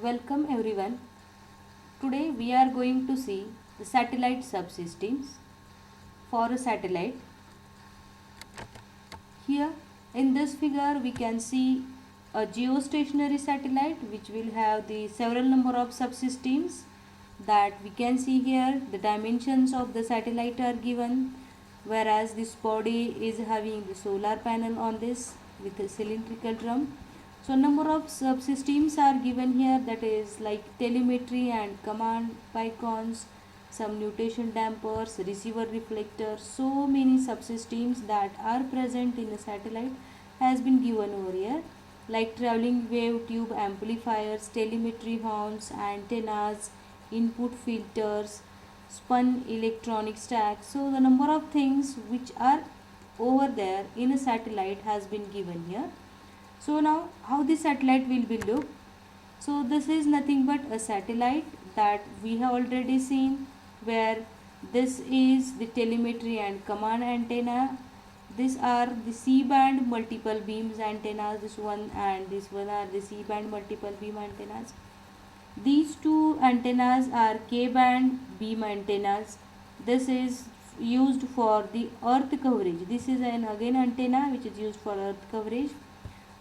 Welcome everyone. Today we are going to see the satellite subsystems. For a satellite, here in this figure we can see a geostationary satellite which will have the several number of subsystems that we can see here. The dimensions of the satellite are given, whereas this body is having the solar panel on this with a cylindrical drum. So number of subsystems are given here, that is like telemetry and command beacons, some nutation dampers, receiver reflectors. So many subsystems that are present in a satellite has been given over here, like traveling wave tube amplifiers, telemetry horns, antennas, input filters, spun electronic stack. So the number of things which are over there in a satellite has been given here. So now how the satellite will be look. So this is nothing but a satellite that we have already seen, where this is the telemetry and command antenna. These are the C-band multiple beams antennas. This one and this one are the C-band multiple beam antennas. These two antennas are K-band beam antennas. This is used for the earth coverage. This is an again antenna which is used for earth coverage.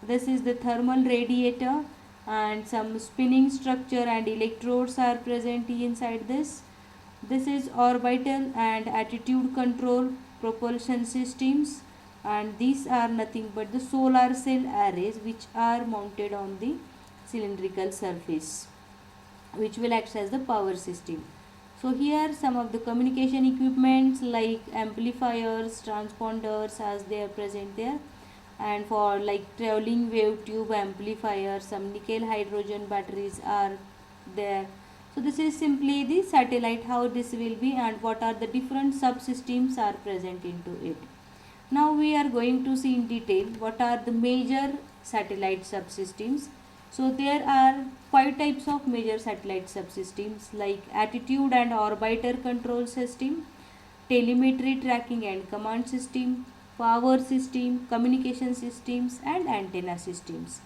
This is the thermal radiator, and some spinning structure and electrodes are present inside this. This is orbital and attitude control propulsion systems, and these are nothing but the solar cell arrays which are mounted on the cylindrical surface, which will act as the power system. So here some of the communication equipments like amplifiers, transponders as they are present there, and for like traveling wave tube amplifier, some nickel hydrogen batteries are there. So this is simply the satellite, how this will be and what are the different subsystems are present into it. Now we are going to see in detail what are the major satellite subsystems. So there are 5 types of major satellite subsystems, like attitude and orbiter control system, telemetry tracking and command system, power system, communication systems and antenna systems.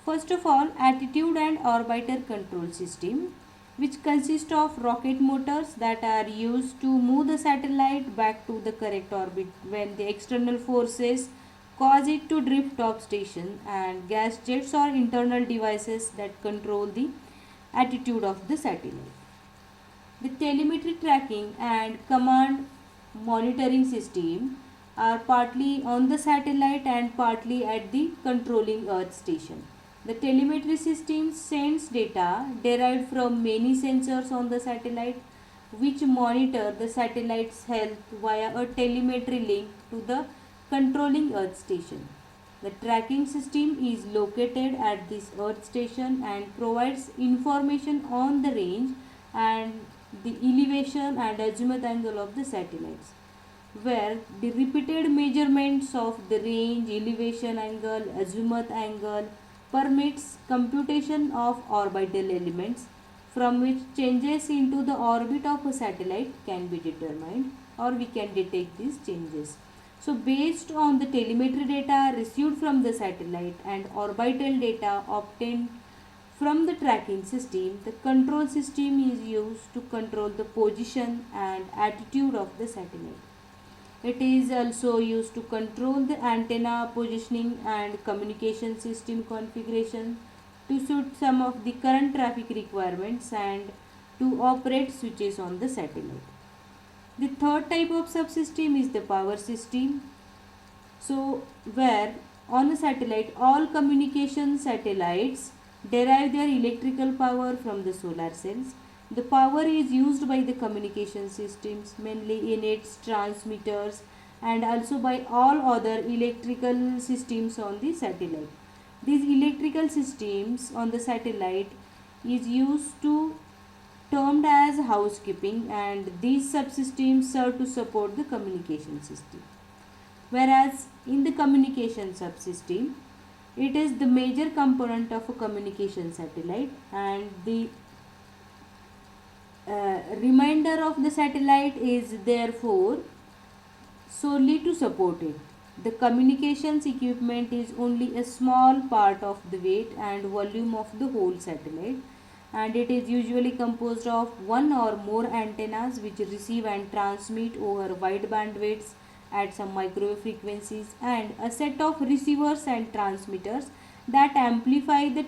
First of all, attitude and orbiter control system, which consists of rocket motors that are used to move the satellite back to the correct orbit when the external forces cause it to drift off station, and gas jets or internal devices that control the attitude of the satellite. The telemetry tracking and command monitoring system are partly on the satellite and partly at the controlling earth station. The telemetry system sends data derived from many sensors on the satellite, which monitor the satellite's health via a telemetry link to the controlling earth station. The tracking system is located at this earth station and provides information on the range and the elevation and azimuth angle of the satellites, where the repeated measurements of the range, elevation angle, azimuth angle permits computation of orbital elements, from which changes into the orbit of a satellite can be determined, or we can detect these changes. So based on the telemetry data received from the satellite and orbital data obtained from the tracking system, the control system is used to control the position and attitude of the satellite. It is also used to control the antenna positioning and communication system configuration, to suit some of the current traffic requirements and to operate switches on the satellite. The third type of subsystem is the power system. So where on a satellite all communication satellites derive their electrical power from the solar cells. The power is used by the communication systems, mainly in its transmitters, and also by all other electrical systems on the satellite. These electrical systems on the satellite is used to termed as housekeeping, and these subsystems serve to support the communication system. Whereas in the communication subsystem, it is the major component of a communication satellite, and the remainder of the satellite is therefore solely to support it. The communications equipment is only a small part of the weight and volume of the whole satellite. and it is usually composed of one or more antennas which receive and transmit over wide bandwidths at some microwave frequencies, and a set of receivers and transmitters that amplify the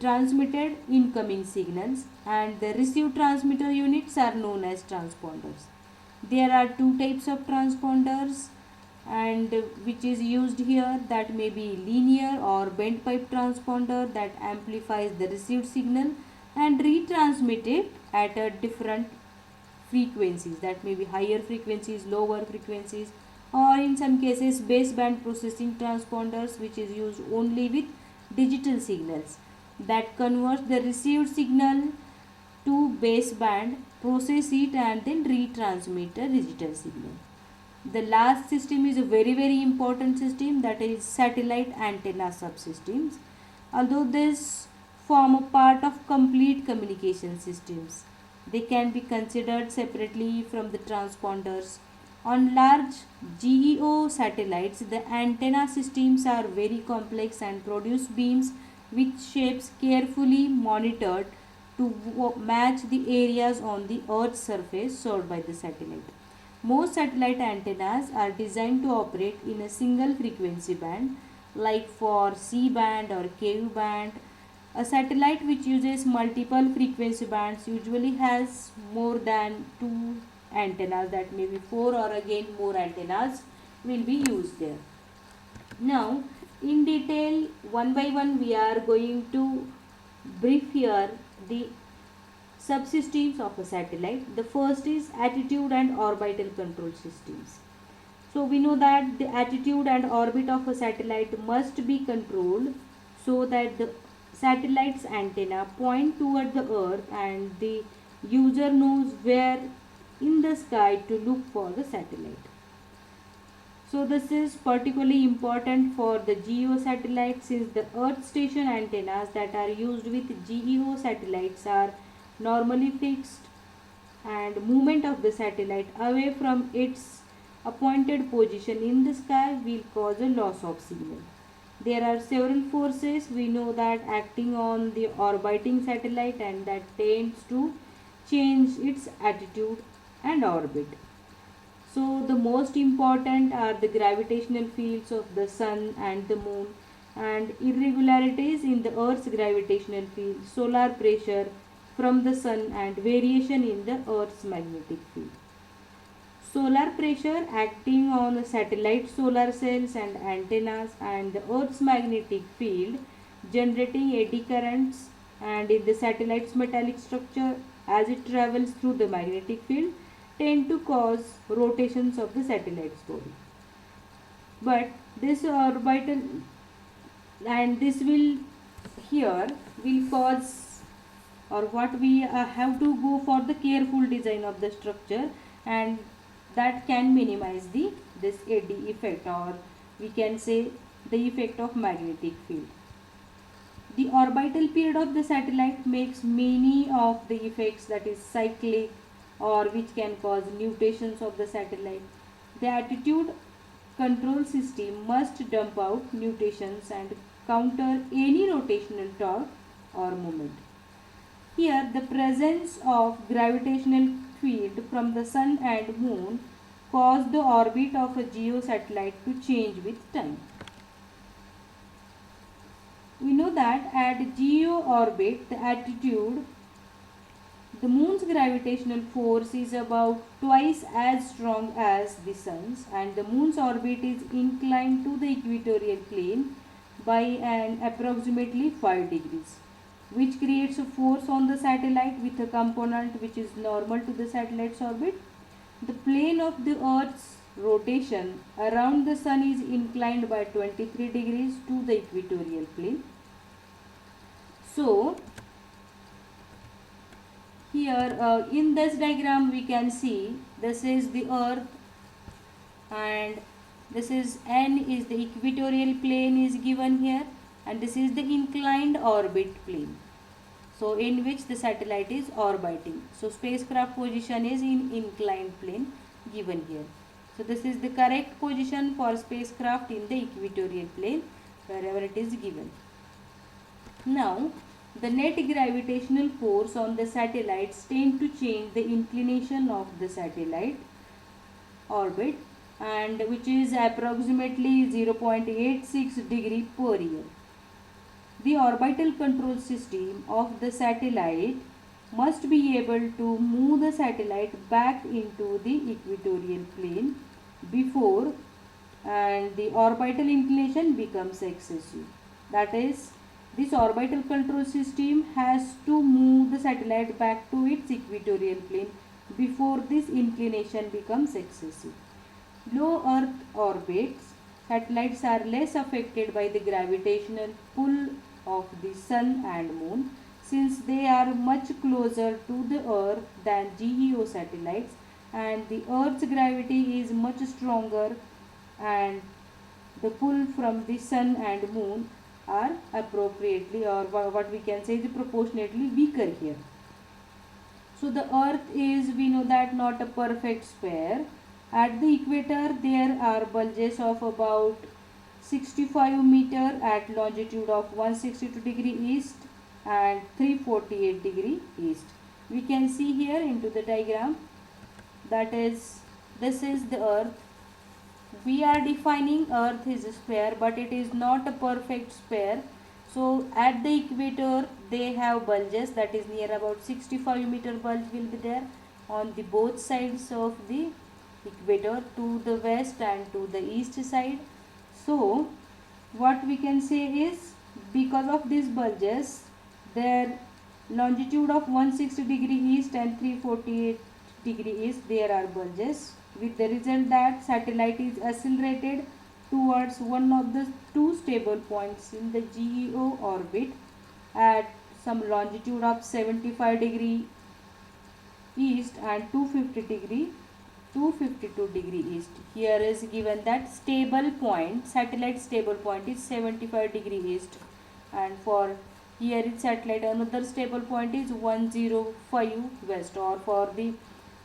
transmitted incoming signals, and the received transmitter units are known as transponders. There are two types of transponders and which is used here, that may be linear or bent pipe transponder that amplifies the received signal and retransmit it at a different frequencies, that may be higher frequencies, lower frequencies, or in some cases baseband processing transponders which is used only with digital signals that converts the received signal to baseband, process it and then retransmit a digital signal. The last system is a very important system, that is satellite antenna subsystems. Although this form a part of complete communication systems, they can be considered separately from the transponders. On large GEO satellites, the antenna systems are very complex and produce beams with shapes carefully monitored to match the areas on the Earth's surface served by the satellite. Most satellite antennas are designed to operate in a single frequency band, like for C band or Ku band. A satellite which uses multiple frequency bands usually has more than two antennas, that may be four or again more antennas will be used there. Now, in detail, one by one, we are going to brief here the subsystems of a satellite. The first is attitude and orbital control systems. So we know that the attitude and orbit of a satellite must be controlled so that the satellite's antenna point toward the earth and the user knows where in the sky to look for the satellite. So this is particularly important for the GEO satellites, since the earth station antennas that are used with GEO satellites are normally fixed, and movement of the satellite away from its appointed position in the sky will cause a loss of signal. There are several forces we know that acting on the orbiting satellite and that tends to change its attitude and orbit. So the most important are the gravitational fields of the sun and the moon, and irregularities in the earth's gravitational field, solar pressure from the sun and variation in the earth's magnetic field. Solar pressure acting on the satellite solar cells and antennas, and the earth's magnetic field generating eddy currents, and in the satellite's metallic structure as it travels through the magnetic field tend to cause rotations of the satellite's body. But this orbital and this will here will cause, or what we have to go for the careful design of the structure, and that can minimize this eddy effect, or we can say the effect of magnetic field. The orbital period of the satellite makes many of the effects, that is cyclic, or which can cause nutations of the satellite. The attitude control system must dump out nutations and counter any rotational torque or moment. Here, the presence of gravitational field from the sun and moon cause the orbit of a GEO satellite to change with time. We know that at GEO orbit, the moon's gravitational force is about twice as strong as the sun's, and the moon's orbit is inclined to the equatorial plane by an approximately 5 degrees, which creates a force on the satellite with a component which is normal to the satellite's orbit. The plane of the Earth's rotation around the sun is inclined by 23 degrees to the equatorial plane. So, here in this diagram we can see this is the earth, and this is N is the equatorial plane is given here, and this is the inclined orbit plane, so in which the satellite is orbiting. So spacecraft position is in inclined plane given here. So this is the correct position for spacecraft in the equatorial plane wherever it is given. Now, the net gravitational force on the satellites tend to change the inclination of the satellite orbit, and which is approximately 0.86 degree per year. The orbital control system of the satellite must be able to move the satellite back into the equatorial plane before and the orbital inclination becomes excessive. That is, this orbital control system has to move the satellite back to its equatorial plane before this inclination becomes excessive. Low Earth orbits, satellites are less affected by the gravitational pull of the Sun and Moon since they are much closer to the Earth than GEO satellites, and the Earth's gravity is much stronger and the pull from the Sun and Moon are appropriately, or what we can say is proportionately weaker here. So the Earth is, we know that, not a perfect sphere. At the equator there are bulges of about 65 meter at longitude of 162 degree east and 348 degree east. We can see here into the diagram, that is, this is the Earth. We are defining Earth is a sphere, but it is not a perfect sphere. So at the equator they have bulges, that is near about 65 meter bulge will be there on the both sides of the equator, to the west and to the east side. So what we can say is, because of these bulges, their longitude of 160 degree east and 348 degree east, there are bulges, with the result that satellite is accelerated towards one of the two stable points in the GEO orbit at some longitude of 75 degree east and 252 degree east. Here is given that stable point, satellite stable point is 75 degree east, and for here its satellite another stable point is 105 west, or for the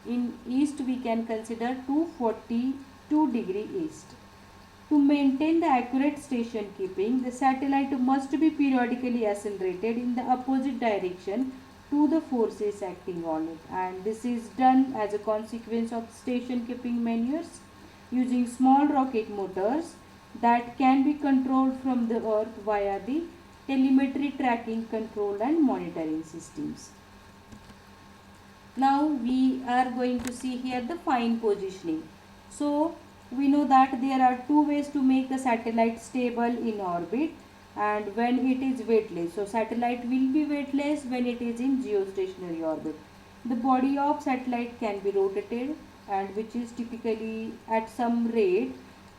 in east we can consider 242 degree east. To maintain the accurate station keeping, the satellite must be periodically accelerated in the opposite direction to the forces acting on it, and this is done as a consequence of station keeping maneuvers using small rocket motors that can be controlled from the earth via the telemetry tracking control and monitoring systems. Now we are going to see here the fine positioning. So we know that there are two ways to make a satellite stable in orbit and when it is weightless. So satellite will be weightless when it is in geostationary orbit. The body of satellite can be rotated, and which is typically at some rate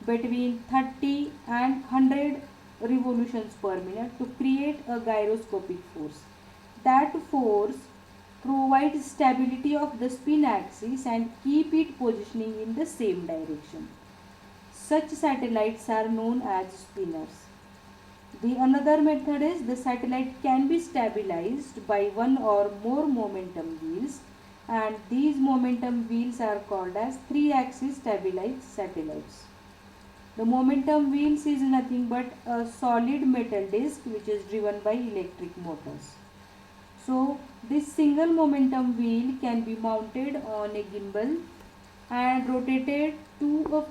between 30 and 100 revolutions per minute to create a gyroscopic force. That force provides stability of the spin axis and keep it positioning in the same direction. Such satellites are known as spinners. The another method is the satellite can be stabilized by one or more momentum wheels, and these momentum wheels are called as three-axis stabilized satellites. The momentum wheels is nothing but a solid metal disc which is driven by electric motors. So this single momentum wheel can be mounted on a gimbal and rotated to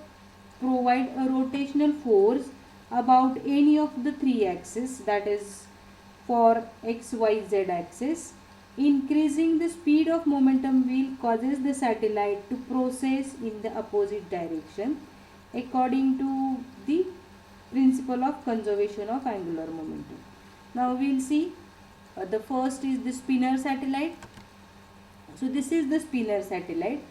provide a rotational force about any of the three axes, that is for XYZ axis. Increasing the speed of momentum wheel causes the satellite to process in the opposite direction according to the principle of conservation of angular momentum. Now we will see the first is the spinner satellite. So this is the spinner satellite.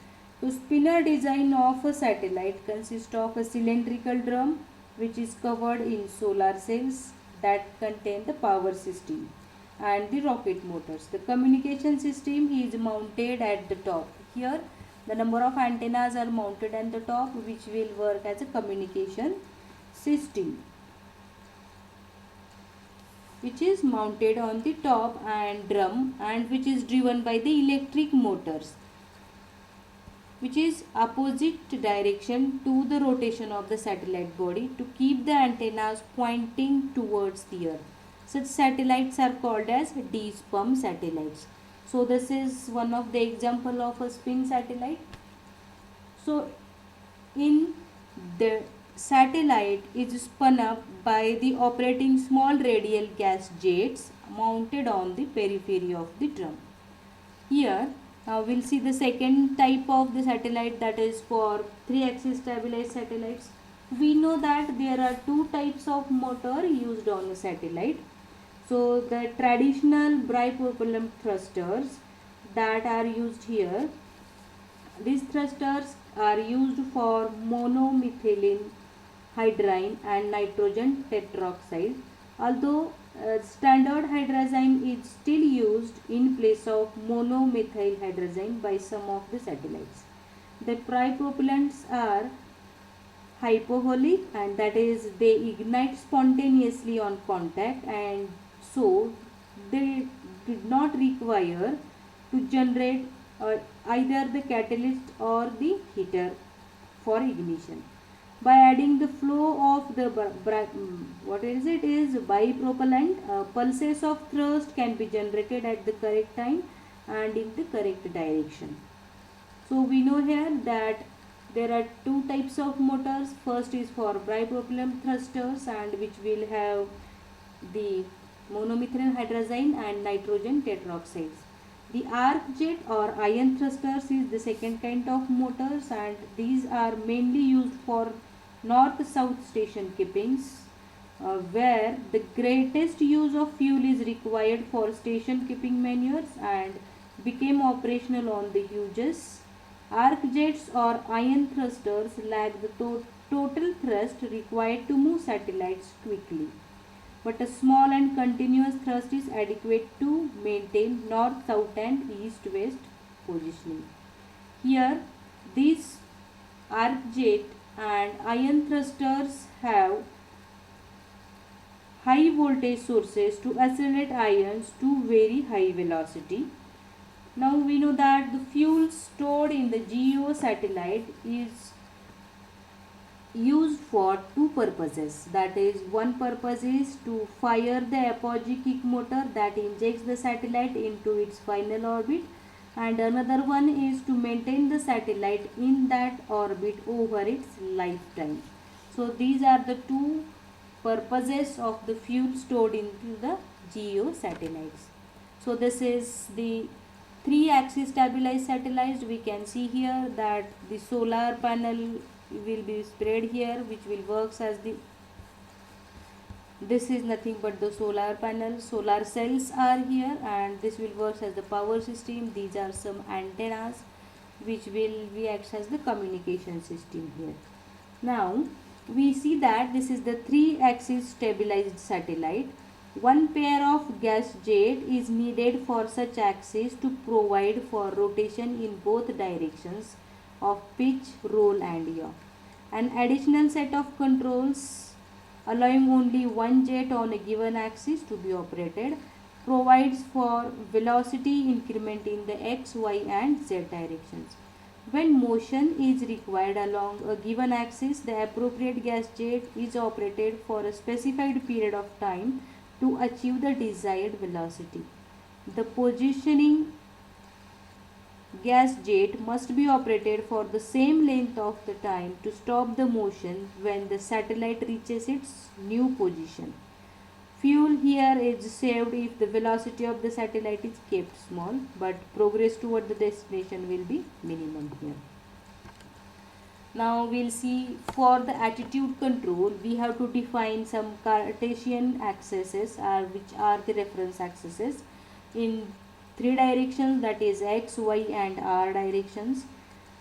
So spinner design of a satellite consists of a cylindrical drum which is covered in solar cells that contain the power system and the rocket motors. The communication system is mounted at the top. Here the number of antennas are mounted at the top which will work as a communication system, which is mounted on the top and drum and which is driven by the electric motors, which is opposite direction to the rotation of the satellite body to keep the antennas pointing towards the earth. Such satellites are called as DSPM satellites. So this is one of the example of a spin satellite. So in the satellite is spun up by the operating small radial gas jets mounted on the periphery of the drum. Here we'll see the second type of the satellite, that is for 3-axis stabilized satellites. We know that there are two types of motor used on the satellite. So the traditional bipropellant thrusters that are used here, these thrusters are used for monomethylene hydrine and nitrogen tetroxide. Although standard hydrazine is still used in place of monomethyl hydrazine by some of the satellites. The bipropellants are hypoholic, and that is they ignite spontaneously on contact, and so they did not require to generate either the catalyst or the heater for ignition. By adding the flow of the what is it is bipropellant, pulses of thrust can be generated at the correct time and in the correct direction. So we know here that there are two types of motors. First is for bipropellant thrusters, and which will have the monomethyl hydrazine and nitrogen tetroxides. The arc jet or ion thrusters is the second kind of motors, and these are mainly used for north-south station keepings, where the greatest use of fuel is required for station keeping maneuvers and became operational on the Hughes. Arc jets or ion thrusters lack the total thrust required to move satellites quickly, but a small and continuous thrust is adequate to maintain north, south and east, west positioning. Here, these arc jet and ion thrusters have high voltage sources to accelerate ions to very high velocity. Now we know that the fuel stored in the GEO satellite is used for two purposes. That is, one purpose is to fire the apogee kick motor that injects the satellite into its final orbit, and another one is to maintain the satellite in that orbit over its lifetime. So these are the two purposes of the fuel stored into the GEO satellites. So this is the 3-axis stabilized satellites. We can see here that the solar panel will be spread here, which will works as the, this is nothing but the solar panel. Solar cells are here, and this will work as the power system. These are some antennas which will be acts as the communication system here. Now we see that this is the 3-axis stabilized satellite. One pair of gas jet is needed for such axis to provide for rotation in both directions of pitch, roll and yaw. An additional set of controls allowing only one jet on a given axis to be operated provides for velocity increment in the x, y and z directions. When motion is required along a given axis, the appropriate gas jet is operated for a specified period of time to achieve the desired velocity. The positioning gas jet must be operated for the same length of the time to stop the motion when the satellite reaches its new position. Fuel here is saved if the velocity of the satellite is kept small, but progress toward the destination will be minimum here. Now we'll see for the attitude control, we have to define some Cartesian axes, which are the reference axes in 3 directions, that is x, y and r directions.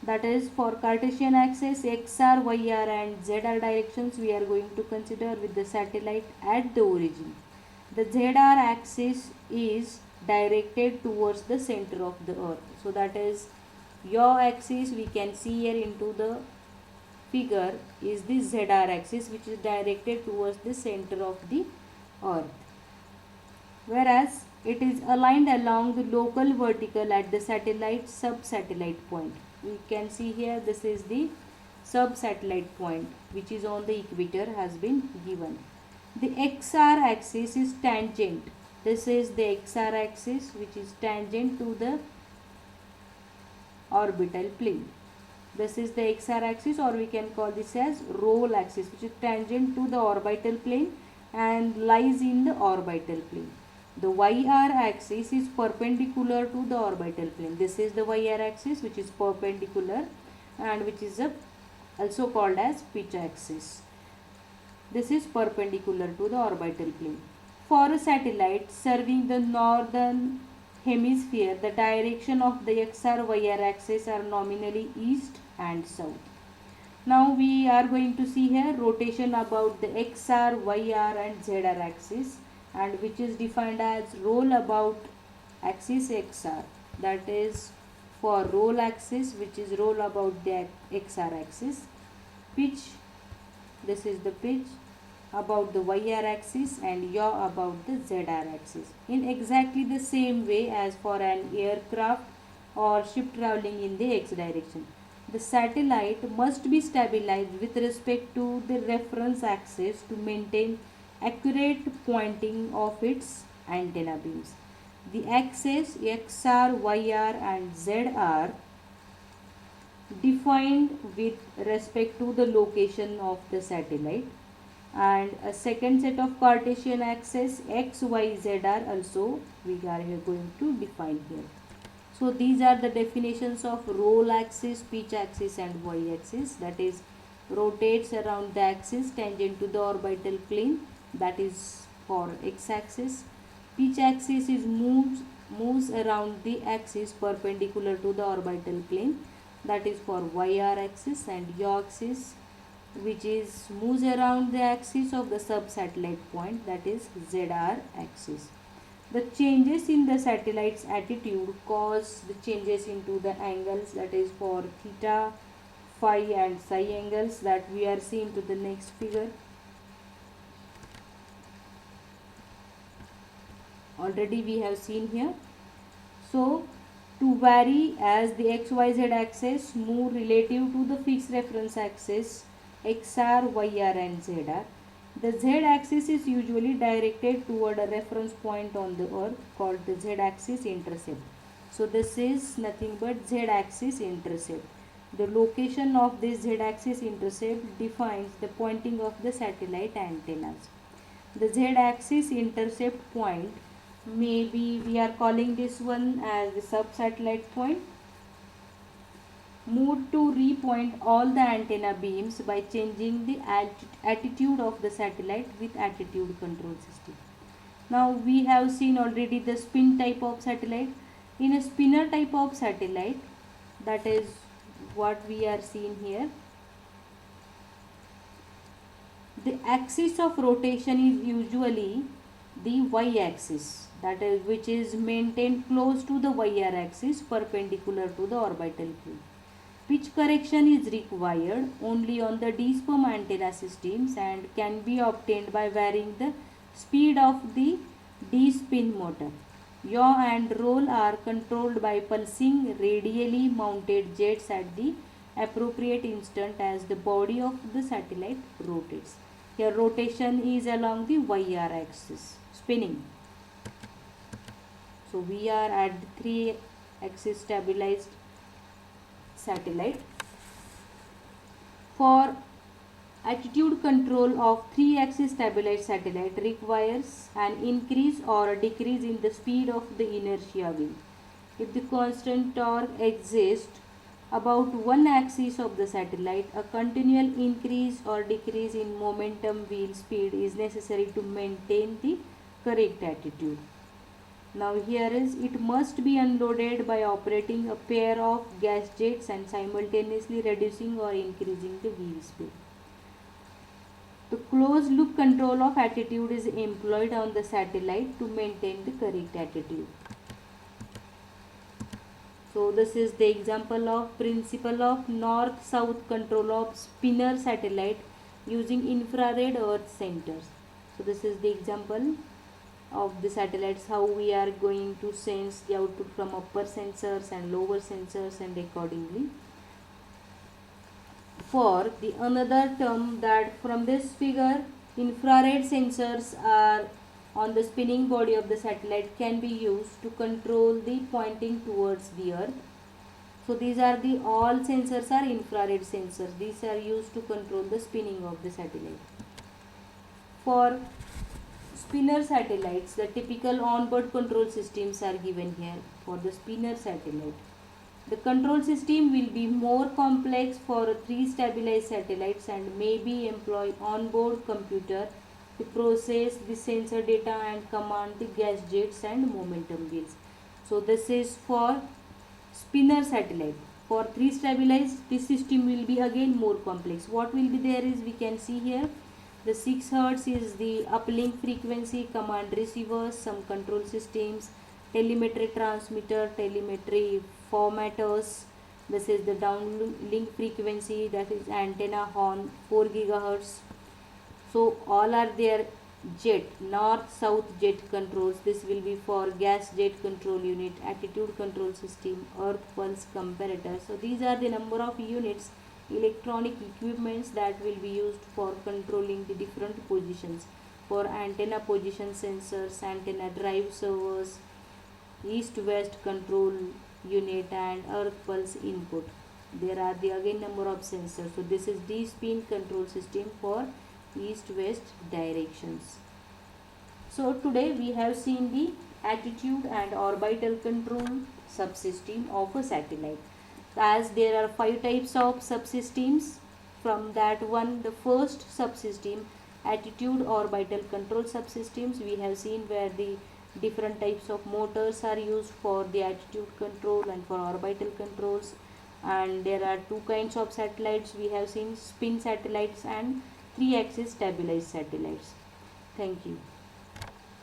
That is, for Cartesian axis, xr, yr and zr directions we are going to consider with the satellite at the origin. The zr axis is directed towards the center of the earth. So that is your axis, we can see here into the figure, is the zr axis, which is directed towards the center of the earth, whereas it is aligned along the local vertical at the satellite sub-satellite point. We can see here this is the sub-satellite point which is on the equator has been given. The XR axis is tangent. This is the XR axis which is tangent to the orbital plane. This is the XR axis, or we can call this as roll axis, which is tangent to the orbital plane and lies in the orbital plane. The YR axis is perpendicular to the orbital plane. This is the YR axis which is perpendicular and which is also called as pitch axis. This is perpendicular to the orbital plane. For a satellite serving the northern hemisphere, the direction of the XR-YR axis are nominally east and south. Now we are going to see here rotation about the XR, YR and ZR axis, and which is defined as roll about axis XR, that is for roll axis, which is roll about the XR axis. Pitch, this is the pitch about the YR axis, and yaw about the ZR axis, in exactly the same way as for an aircraft or ship traveling in the X direction. The satellite must be stabilized with respect to the reference axis to maintain accurate pointing of its antenna beams. The axes XR, YR and Z are defined with respect to the location of the satellite, and a second set of Cartesian axes X, Y, Z are also we are here going to define here. So these are the definitions of roll axis, pitch axis and Y axis, that is rotates around the axis tangent to the orbital plane, that is for X axis. Pitch axis is moves around the axis perpendicular to the orbital plane, that is for YR axis, and yaw axis which is moves around the axis of the sub-satellite point, that is ZR axis. The changes in the satellite's attitude cause the changes into the angles, that is for theta, phi and psi angles, that we are seeing to the next figure. Already we have seen here. So to vary as the XYZ axis move relative to the fixed reference axis XR, YR and ZR. The Z axis is usually directed toward a reference point on the earth called the Z axis intercept. So this is nothing but Z axis intercept. The location of this Z axis intercept defines the pointing of the satellite antennas. The Z axis intercept point, maybe we are calling this one as the sub-satellite point, moved to repoint all the antenna beams by changing the attitude of the satellite with attitude control system. Now we have seen already the spin type of satellite. In a spinner type of satellite, that is what we are seeing here, the axis of rotation is usually the Y axis, that is which is maintained close to the YR axis perpendicular to the orbital plane. Pitch correction is required only on the D-sperm antenna systems and can be obtained by varying the speed of the D-spin motor. Yaw and roll are controlled by pulsing radially mounted jets at the appropriate instant as the body of the satellite rotates. Here rotation is along the YR axis, spinning. So we are at the 3 axis stabilized satellite. For attitude control of 3 axis stabilized satellite requires an increase or a decrease in the speed of the inertia wheel. If the constant torque exists about one axis of the satellite, a continual increase or decrease in momentum wheel speed is necessary to maintain the correct attitude. Now here is, it must be unloaded by operating a pair of gas jets and simultaneously reducing or increasing the wheel speed. The closed loop control of attitude is employed on the satellite to maintain the correct attitude. So this is the example of principle of north-south control of spinner satellite using infrared earth centers. So this is the example of the satellites, how we are going to sense the output from upper sensors and lower sensors and accordingly. For the another term, that from this figure Infrared sensors are on the spinning body of the satellite, can be used to control the pointing towards the earth. So these are the all sensors are infrared sensors. These are used to control the spinning of the satellite. For spinner satellites, the typical onboard control systems are given here for the spinner satellite. The control system will be more complex for 3 stabilized satellites and may be employ onboard computer to process the sensor data and command the gas jets and momentum gates. So this is for spinner satellite. For 3 stabilized, this system will be again more complex. What will be there is, we can see here, the 6 Hz is the uplink frequency, command receivers, some control systems, telemetry transmitter, telemetry formatters. This is the downlink frequency, that is antenna horn, 4 GHz. So all are there. Jet, north south jet controls, this will be for gas jet control unit, attitude control system, earth pulse comparator. So these are the number of units, electronic equipments that will be used for controlling the different positions. For antenna position sensors, antenna drive servers, east west control unit, and earth pulse input. There are the again number of sensors. So this is the spin control system for east west directions. So today we have seen the attitude and orbital control subsystem of a satellite. As there are 5 types of subsystems, from that one, the first subsystem, attitude orbital control subsystems, we have seen where the different types of motors are used for the attitude control and for orbital controls. And there are 2 kinds of satellites, we have seen spin satellites and 3-axis stabilized satellites. Thank you.